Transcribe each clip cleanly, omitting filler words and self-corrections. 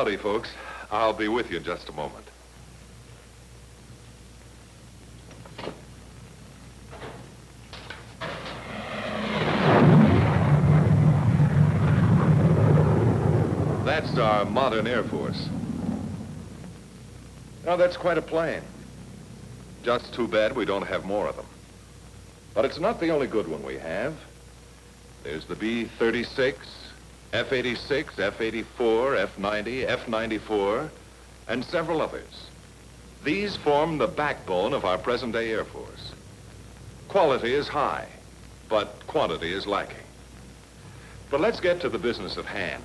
Howdy, folks. I'll be with you in just a moment. That's our modern Air Force. Now, that's quite a plane. Just too bad we don't have more of them. But it's not the only good one we have. There's the B-36, F-86, F-84, F-90, F-94, and several others. These form the backbone of our present-day Air Force. Quality is high, but quantity is lacking. But let's get to the business at hand.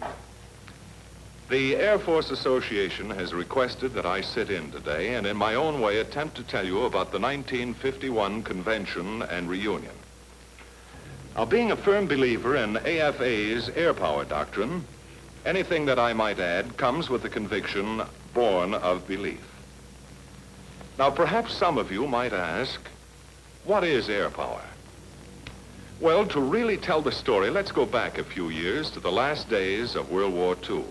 The Air Force Association has requested that I sit in today and in my own way attempt to tell you about the 1951 convention and reunion. Now, being a firm believer in AFA's air power doctrine, anything that I might add comes with the conviction born of belief. Now, perhaps some of you might ask, what is air power? Well, to really tell the story, let's go back a few years to the last days of World War II.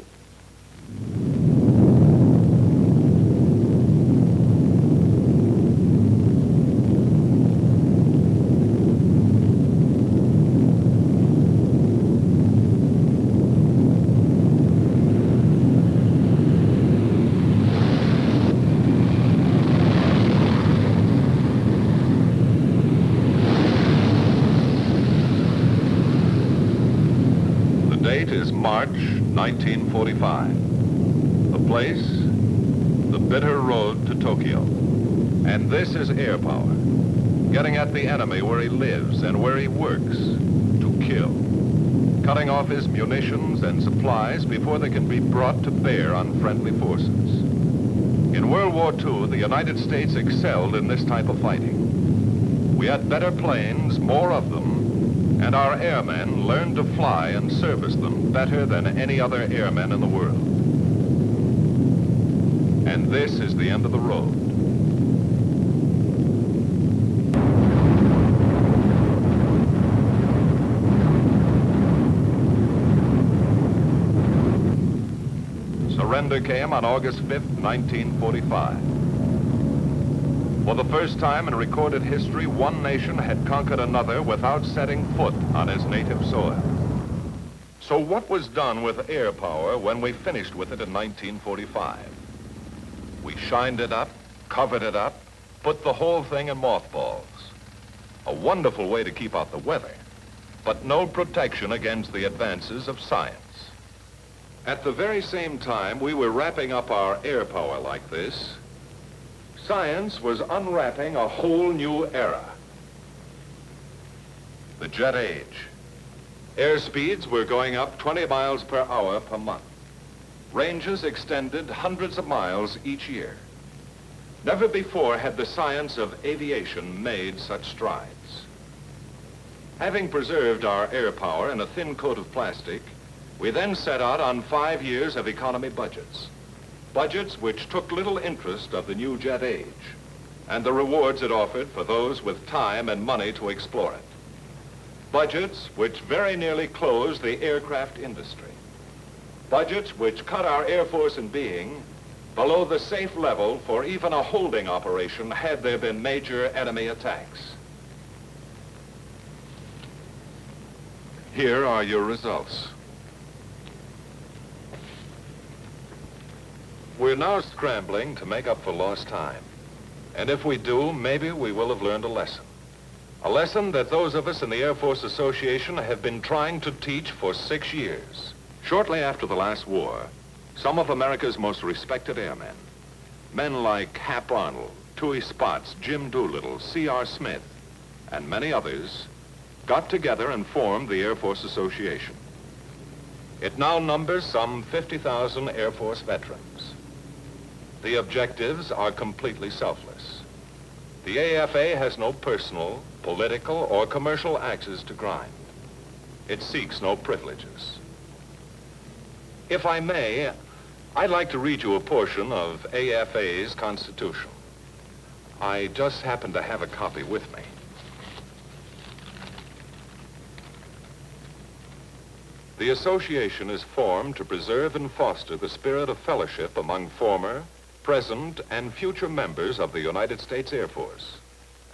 The date is March 1945. The place, the bitter road to Tokyo. And this is air power, getting at the enemy where he lives and where he works, to kill, cutting off his munitions and supplies before they can be brought to bear on friendly forces. In World War II, the United States excelled in this type of fighting. We had better planes, more of them, and our airmen learned to fly and service them better than any other airmen in the world. And this is the end of the road. Surrender came on August 5th, 1945. For the first time in recorded history, one nation had conquered another without setting foot on its native soil. So what was done with air power when we finished with it in 1945? We shined it up, covered it up, put the whole thing in mothballs. A wonderful way to keep out the weather, but no protection against the advances of science. At the very same time we were wrapping up our air power like this, science was unwrapping a whole new era. The jet age. Air speeds were going up 20 miles per hour per month. Ranges extended hundreds of miles each year. Never before had the science of aviation made such strides. Having preserved our air power in a thin coat of plastic, we then set out on 5 years of economy budgets. Budgets which took little interest of the new jet age and the rewards it offered for those with time and money to explore it. Budgets which very nearly closed the aircraft industry. Budgets which cut our Air Force in being below the safe level for even a holding operation had there been major enemy attacks. Here are your results. We're now scrambling to make up for lost time. And if we do, maybe we will have learned a lesson. A lesson that those of us in the Air Force Association have been trying to teach for 6 years. Shortly after the last war, some of America's most respected airmen, men like Hap Arnold, Tooey Spaatz, Jim Doolittle, C.R. Smith, and many others, got together and formed the Air Force Association. It now numbers some 50,000 Air Force veterans. The objectives are completely selfless. The AFA has no personal, political, or commercial axes to grind. It seeks no privileges. If I may, I'd like to read you a portion of AFA's Constitution. I just happen to have a copy with me. The association is formed to preserve and foster the spirit of fellowship among former, present, and future members of the United States Air Force,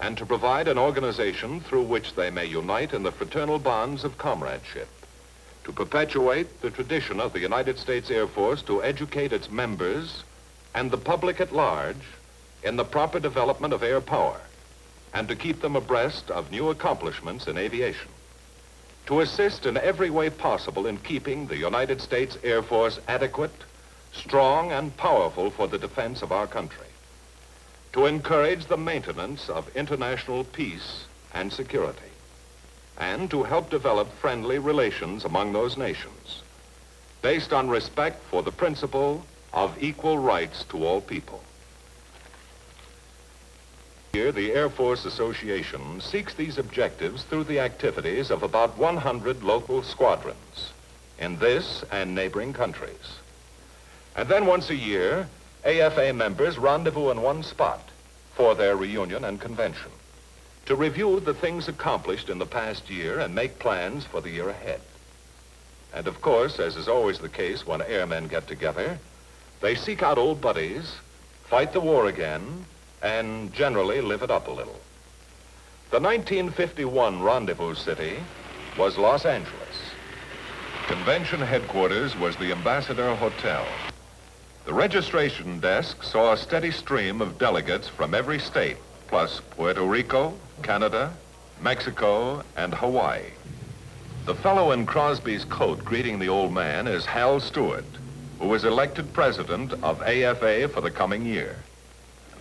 and to provide an organization through which they may unite in the fraternal bonds of comradeship, to perpetuate the tradition of the United States Air Force to educate its members and the public at large in the proper development of air power, and to keep them abreast of new accomplishments in aviation, to assist in every way possible in keeping the United States Air Force adequate, strong, and powerful for the defense of our country, to encourage the maintenance of international peace and security, and to help develop friendly relations among those nations, based on respect for the principle of equal rights to all people. Here, the Air Force Association seeks these objectives through the activities of about 100 local squadrons in this and neighboring countries. And then once a year, AFA members rendezvous in one spot for their reunion and convention to review the things accomplished in the past year and make plans for the year ahead. And of course, as is always the case when airmen get together, they seek out old buddies, fight the war again, and generally live it up a little. The 1951 rendezvous city was Los Angeles. Convention headquarters was the Ambassador Hotel. The registration desk saw a steady stream of delegates from every state, plus Puerto Rico, Canada, Mexico, and Hawaii. The fellow in Crosby's coat greeting the old man is Hal Stewart, who was elected president of AFA for the coming year.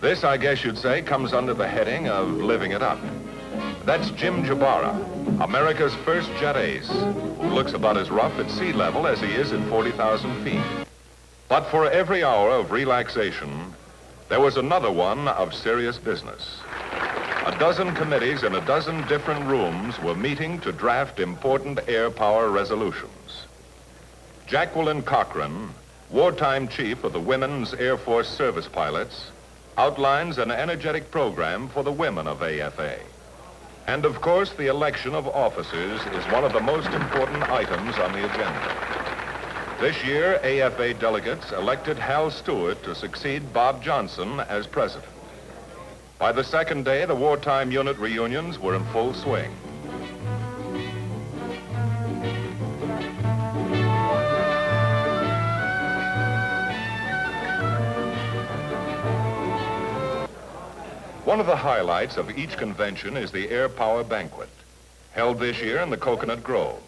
This, I guess you'd say, comes under the heading of living it up. That's Jim Jabara, America's first jet ace, who looks about as rough at sea level as he is at 40,000 feet. But for every hour of relaxation, there was another one of serious business. A dozen committees in a dozen different rooms were meeting to draft important air power resolutions. Jacqueline Cochran, wartime chief of the Women's Air Force Service Pilots, outlines an energetic program for the women of AFA. And of course, the election of officers is one of the most important items on the agenda. This year, AFA delegates elected Hal Stewart to succeed Bob Johnson as president. By the second day, the wartime unit reunions were in full swing. One of the highlights of each convention is the Air Power Banquet, held this year in the Coconut Grove.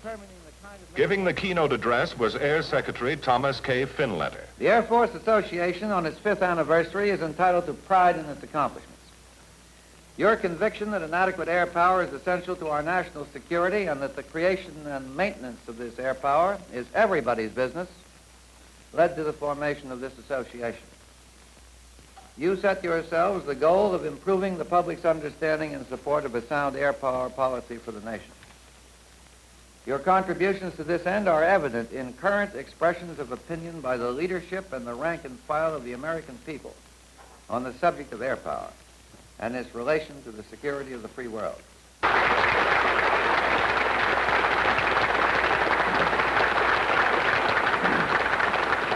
Giving the keynote address was Air Secretary Thomas K. Finletter. The Air Force Association on its 5th anniversary is entitled to pride in its accomplishments. Your conviction that inadequate air power is essential to our national security and that the creation and maintenance of this air power is everybody's business led to the formation of this association. You set yourselves the goal of improving the public's understanding and support of a sound air power policy for the nation. Your contributions to this end are evident in current expressions of opinion by the leadership and the rank and file of the American people on the subject of air power and its relation to the security of the free world.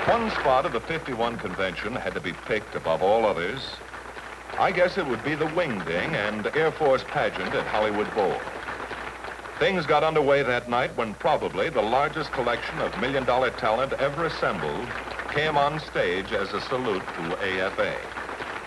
One spot of the 51 convention had to be picked above all others. I guess it would be the Wingding and Air Force Pageant at Hollywood Bowl. Things got underway that night when probably the largest collection of million-dollar talent ever assembled came on stage as a salute to AFA.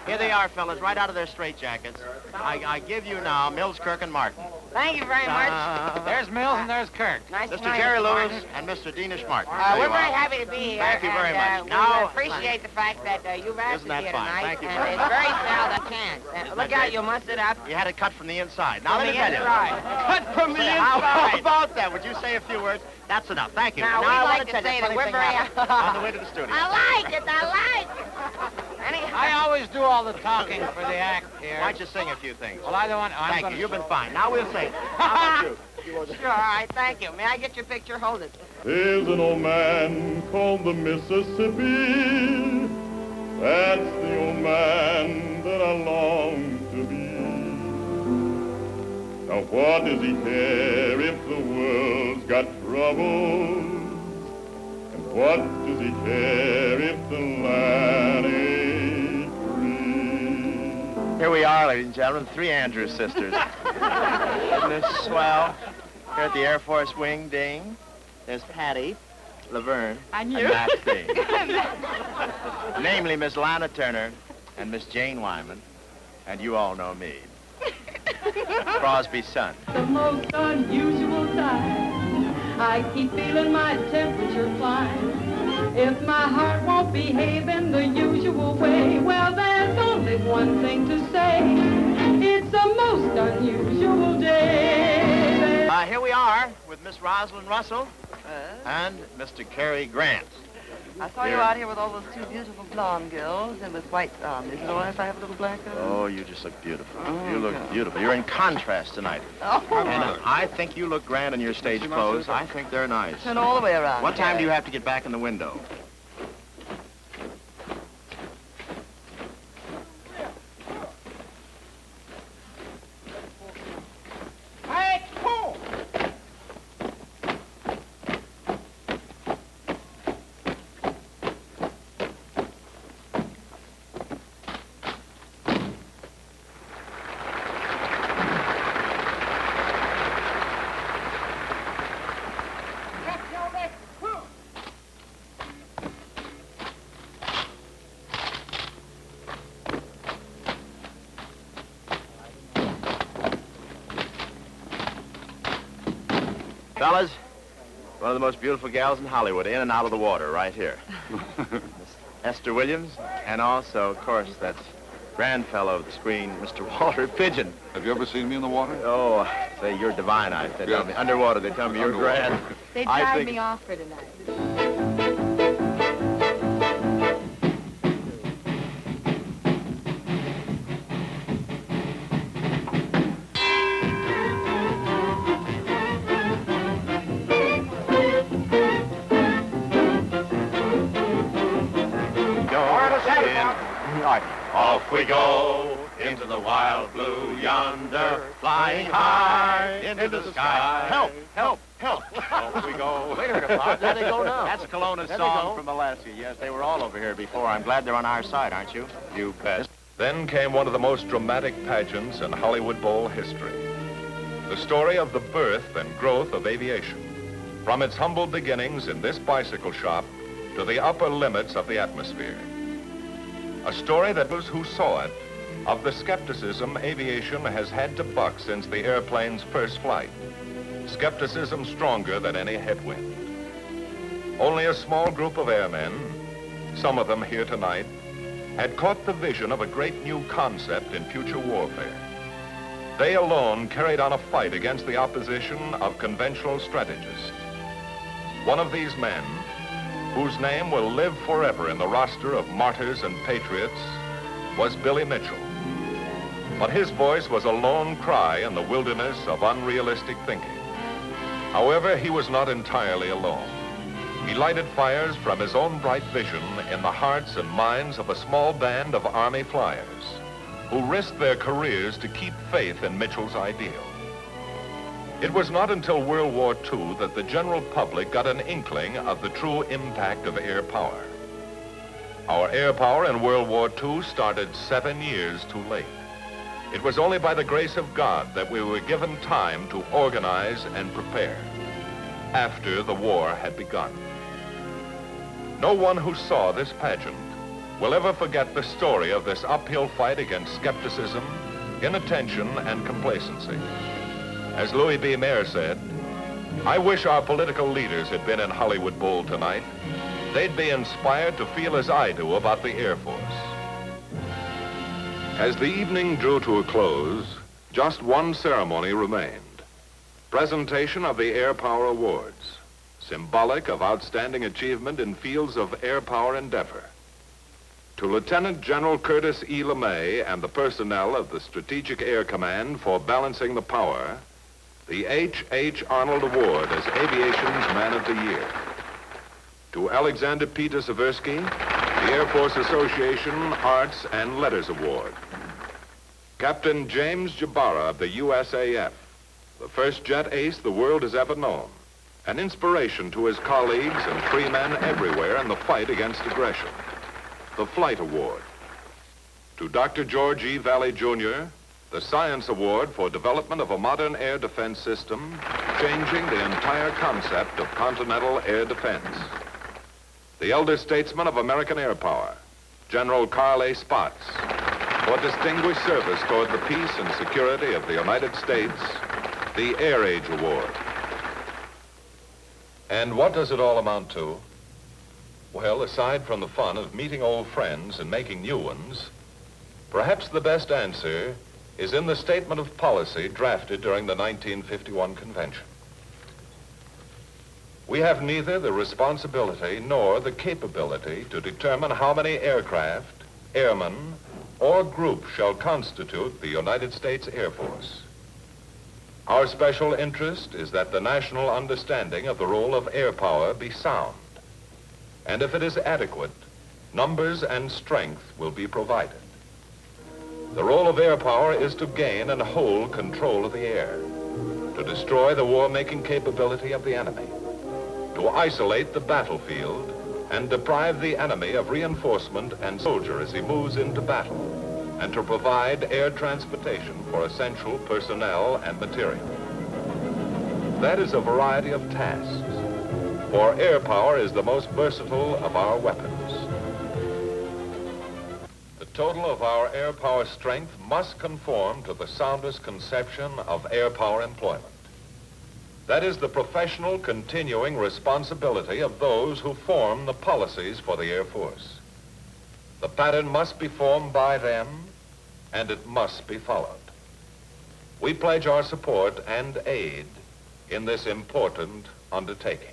Here they are, fellas, right out of their straitjackets. I give you now Mills, Kirk, and Martin. Thank you very much. There's Mills and there's Kirk. Nice to Mr. know you, Carey Martin. Lewis and Mr. Denish Martin. We're very happy to be here. Thank you very much. We Now, appreciate the fact that you've asked Isn't us that here fine? tonight. Thank you and very it's much. very seldom chance. Look that out, great? you must it up. You had it cut from the inside. Now, let me From tell the you. inside. Cut from the inside. How about that? Would you say a few words? That's enough. Thank you. Now, we I like want to tell you say a that funny we're thing very- happened on the way to the studio. I like it. Anyhow. I always do all the talking for the act here. Why don't you sing a few things? Well, I don't want... Thank you. You've been fine. Now we'll sing. How about you? Sure, all right, thank you. May I get your picture? Hold it. There's an old man called the Mississippi. That's the old man that I long to be. Now what does he care if the world's got troubles? What does he care if the land ain't free? Here we are, ladies and gentlemen, 3 Andrews sisters. Isn't this swell? Here at the Air Force Wing Ding. There's Patty, Laverne, and backstage. Namely, Miss Lana Turner and Miss Jane Wyman. And you all know me. Crosby's son. The most unusual time. I keep feeling my temperature climb. If my heart won't behave in the usual way, well, there's only one thing to say. It's a most unusual day. Here we are with Miss Rosalind Russell and Mr. Carey Grant. I saw you out here with all those 2 beautiful blonde girls and with white on. Is it all right if I have a little black on? Oh, you just look beautiful. You look beautiful. You're in contrast tonight. Oh. And I think you look grand in your stage clothes. I think they're nice. Turn all the way around. What time do you have to get back in the window? Fellas, one of the most beautiful gals in Hollywood, in and out of the water, right here. Miss Esther Williams, and also, of course, that's grand fellow of the screen, Mr. Walter Pidgeon. Have you ever seen me in the water? Oh, say, you're divine, they tell me. Underwater, they tell me you're grand. They drive me off for tonight. Off we go into the wild blue yonder, flying high into the sky. Help, help, help. Off we go. Wait a minute, Bob. There they go now. That's Kelowna's song from Alaska. Yes, they were all over here before. I'm glad they're on our side, aren't you? You bet. Then came one of the most dramatic pageants in Hollywood Bowl history. The story of the birth and growth of aviation. From its humble beginnings in this bicycle shop to the upper limits of the atmosphere. A story that those who saw it of the skepticism aviation has had to buck since the airplane's first flight. Skepticism stronger than any headwind. Only a small group of airmen, some of them here tonight, had caught the vision of a great new concept in future warfare. They alone carried on a fight against the opposition of conventional strategists. One of these men, whose name will live forever in the roster of martyrs and patriots, was Billy Mitchell. But his voice was a lone cry in the wilderness of unrealistic thinking. However, he was not entirely alone. He lighted fires from his own bright vision in the hearts and minds of a small band of Army flyers who risked their careers to keep faith in Mitchell's ideal. It was not until World War II that the general public got an inkling of the true impact of air power. Our air power in World War II started 7 years too late. It was only by the grace of God that we were given time to organize and prepare after the war had begun. No one who saw this pageant will ever forget the story of this uphill fight against skepticism, inattention, and complacency. As Louis B. Mayer said, I wish our political leaders had been in Hollywood Bowl tonight. They'd be inspired to feel as I do about the Air Force. As the evening drew to a close, just one ceremony remained. Presentation of the Air Power Awards, symbolic of outstanding achievement in fields of air power endeavor. To Lieutenant General Curtis E. LeMay and the personnel of the Strategic Air Command for balancing the power, the H. Arnold Award as Aviation's Man of the Year. To Alexander Peter Seversky, the Air Force Association Arts and Letters Award. Captain James Jabara of the USAF, the first jet ace the world has ever known. an inspiration to his colleagues and crewmen everywhere in the fight against aggression. The Flight Award. To Dr. George E. Valley, Jr., the Science Award for development of a modern air defense system, changing the entire concept of continental air defense. The elder statesman of American air power, General Carl A. Spaatz, for distinguished service toward the peace and security of the United States, the Air Age Award. And what does it all amount to? Well, aside from the fun of meeting old friends and making new ones, perhaps the best answer is in the statement of policy drafted during the 1951 convention. We have neither the responsibility nor the capability to determine how many aircraft, airmen, or groups shall constitute the United States Air Force. Our special interest is that the national understanding of the role of air power be sound, and if it is adequate, numbers and strength will be provided. The role of air power is to gain and hold control of the air, to destroy the war-making capability of the enemy, to isolate the battlefield and deprive the enemy of reinforcement and soldier as he moves into battle, and to provide air transportation for essential personnel and material. That is a variety of tasks, for air power is the most versatile of our weapons. The total of our air power strength must conform to the soundest conception of air power employment. That is the professional continuing responsibility of those who form the policies for the Air Force. The pattern must be formed by them, and it must be followed. We pledge our support and aid in this important undertaking.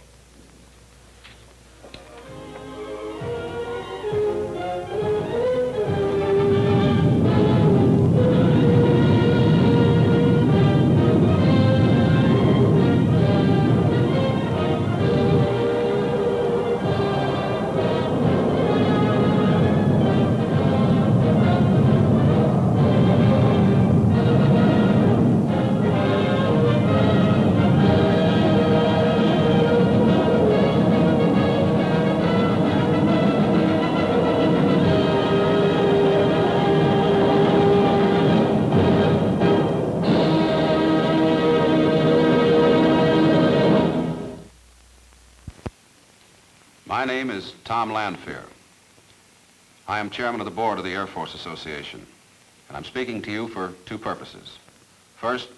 My name is Tom Lanphier. I am chairman of the board of the Air Force Association, and I'm speaking to you for two purposes. First,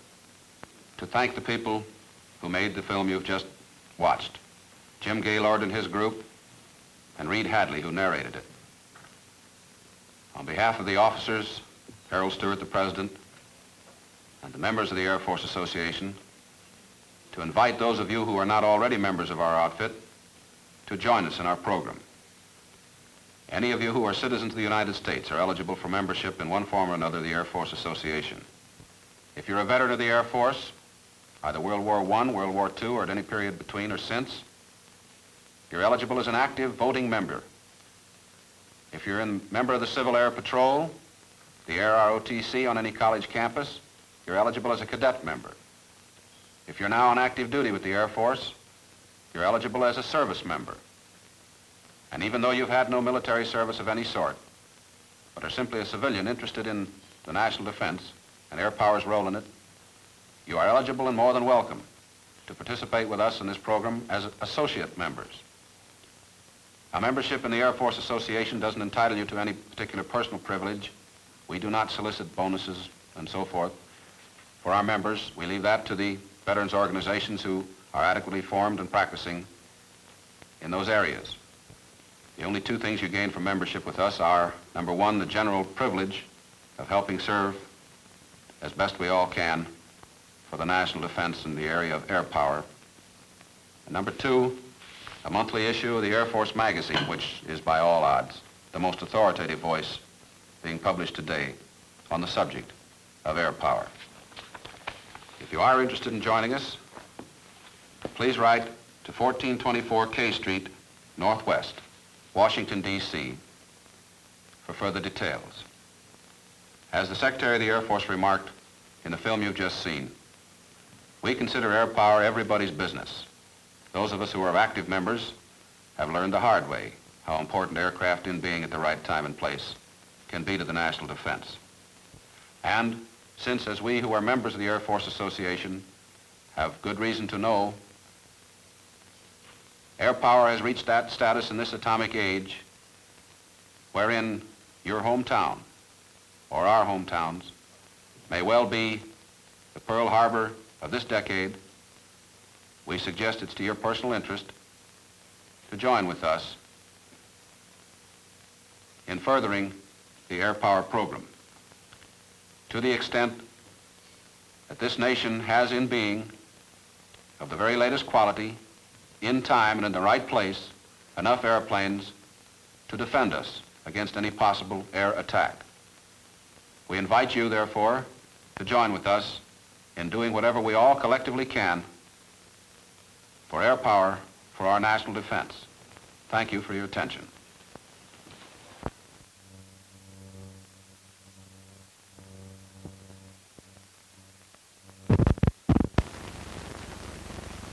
to thank the people who made the film you've just watched, Jim Gaylord and his group, and Reed Hadley, who narrated it. On behalf of the officers, Harold Stewart, the president, and the members of the Air Force Association, to invite those of you who are not already members of our outfit to join us in our program. Any of you who are citizens of the United States are eligible for membership in one form or another of the Air Force Association. If you're a veteran of the Air Force, either World War I, World War II, or at any period between or since, you're eligible as an active voting member. If you're a member of the Civil Air Patrol, the Air ROTC on any college campus, you're eligible as a cadet member. If you're now on active duty with the Air Force, you're eligible as a service member. And even though you've had no military service of any sort, but are simply a civilian interested in the national defense and air power's role in it, you are eligible and more than welcome to participate with us in this program as associate members. Our membership in the Air Force Association doesn't entitle you to any particular personal privilege. We do not solicit bonuses and so forth for our members. We leave that to the veterans organizations who are adequately formed and practicing in those areas. The only two things you gain from membership with us are, number one, the general privilege of helping serve as best we all can for the national defense in the area of air power. And number two, a monthly issue of the Air Force magazine, which is by all odds the most authoritative voice being published today on the subject of air power. If you are interested in joining us, please write to 1424 K Street, Northwest, Washington, D.C., for further details. As the Secretary of the Air Force remarked in the film you've just seen, we consider air power everybody's business. Those of us who are active members have learned the hard way how important aircraft in being at the right time and place can be to the national defense. And since, as we who are members of the Air Force Association have good reason to know, air power has reached that status in this atomic age wherein your hometown or our hometowns may well be the Pearl Harbor of this decade, we suggest it's to your personal interest to join with us in furthering the air power program. To the extent that this nation has in being, of the very latest quality, in time and in the right place, enough airplanes to defend us against any possible air attack. We invite you, therefore, to join with us in doing whatever we all collectively can for air power for our national defense. Thank you for your attention.